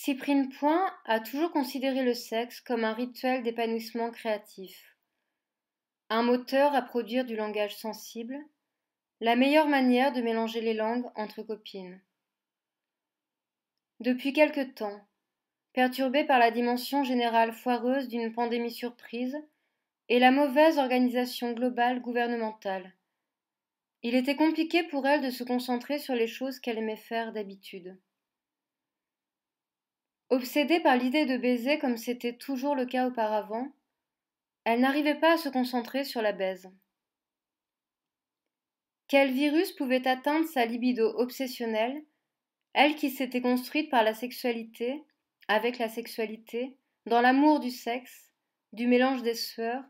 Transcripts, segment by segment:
Cyprien Point a toujours considéré le sexe comme un rituel d'épanouissement créatif, un moteur à produire du langage sensible, la meilleure manière de mélanger les langues entre copines. Depuis quelque temps, perturbé par la dimension générale foireuse d'une pandémie surprise et la mauvaise organisation globale gouvernementale, il était compliqué pour elle de se concentrer sur les choses qu'elle aimait faire d'habitude. Obsédée par l'idée de baiser comme c'était toujours le cas auparavant, elle n'arrivait pas à se concentrer sur la baise. Quel virus pouvait atteindre sa libido obsessionnelle, elle qui s'était construite par la sexualité, avec la sexualité, dans l'amour du sexe, du mélange des sueurs,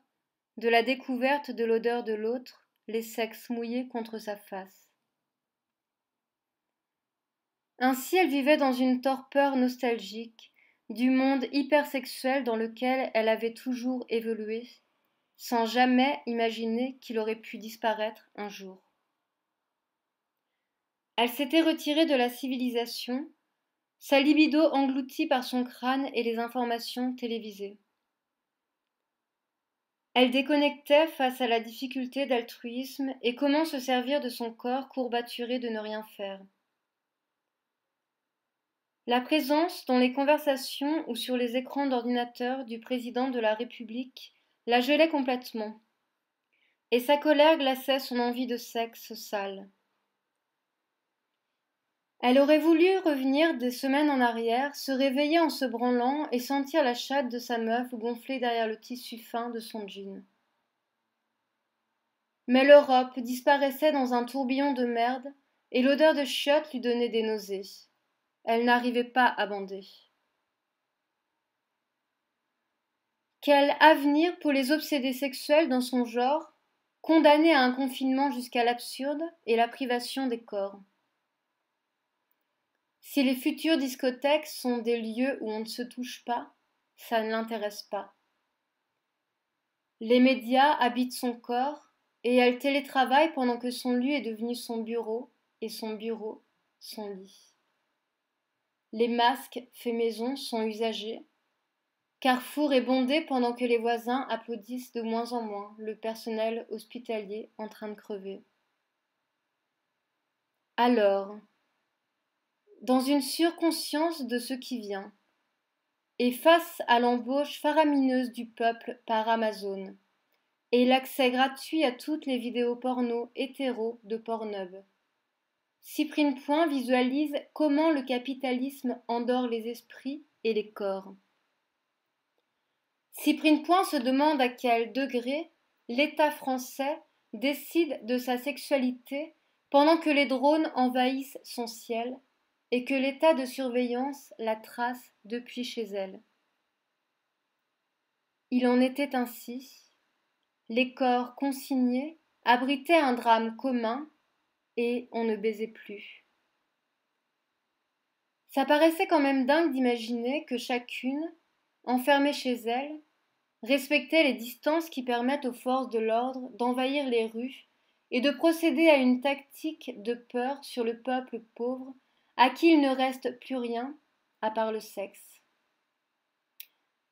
de la découverte de l'odeur de l'autre, les sexes mouillés contre sa face. Ainsi elle vivait dans une torpeur nostalgique du monde hypersexuel dans lequel elle avait toujours évolué, sans jamais imaginer qu'il aurait pu disparaître un jour. Elle s'était retirée de la civilisation, sa libido engloutie par son crâne et les informations télévisées. Elle déconnectait face à la difficulté d'altruisme et comment se servir de son corps courbaturé de ne rien faire. La présence dans les conversations ou sur les écrans d'ordinateur du président de la République la gelait complètement, et sa colère glaçait son envie de sexe sale. Elle aurait voulu revenir des semaines en arrière, se réveiller en se branlant et sentir la chatte de sa meuf gonfler derrière le tissu fin de son jean. Mais l'Europe disparaissait dans un tourbillon de merde et l'odeur de chiottes lui donnait des nausées. Elle n'arrivait pas à bander. Quel avenir pour les obsédés sexuels dans son genre, condamnés à un confinement jusqu'à l'absurde et la privation des corps. Si les futures discothèques sont des lieux où on ne se touche pas, ça ne l'intéresse pas. Les médias habitent son corps et elle télétravaille pendant que son lieu est devenu son bureau et son bureau son lit. Les masques faits maison sont usagés. Carrefour est bondé pendant que les voisins applaudissent de moins en moins le personnel hospitalier en train de crever. Alors, dans une surconscience de ce qui vient, et face à l'embauche faramineuse du peuple par Amazon, et l'accès gratuit à toutes les vidéos porno hétéro de Pornhub, Cyprien Point visualise comment le capitalisme endort les esprits et les corps. Cyprien Point se demande à quel degré l'État français décide de sa sexualité pendant que les drones envahissent son ciel et que l'état de surveillance la trace depuis chez elle. Il en était ainsi. Les corps consignés abritaient un drame commun et on ne baisait plus. Ça paraissait quand même dingue d'imaginer que chacune, enfermée chez elle, respectait les distances qui permettent aux forces de l'ordre d'envahir les rues et de procéder à une tactique de peur sur le peuple pauvre à qui il ne reste plus rien à part le sexe.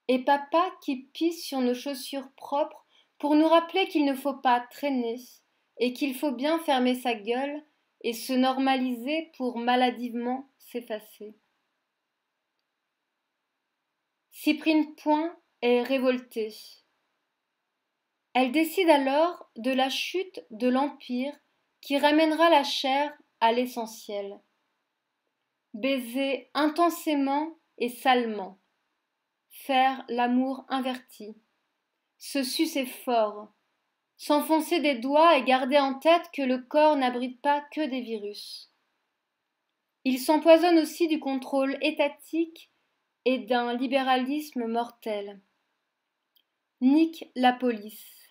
Et papa qui pisse sur nos chaussures propres pour nous rappeler qu'il ne faut pas traîner et qu'il faut bien fermer sa gueule et se normaliser pour maladivement s'effacer. Cyprien Point est révoltée. Elle décide alors de la chute de l'Empire qui ramènera la chair à l'essentiel. Baiser intensément et salement. Faire l'amour inverti. Se sucer fort. S'enfoncer des doigts et garder en tête que le corps n'abrite pas que des virus. Il s'empoisonne aussi du contrôle étatique et d'un libéralisme mortel. Nique la police.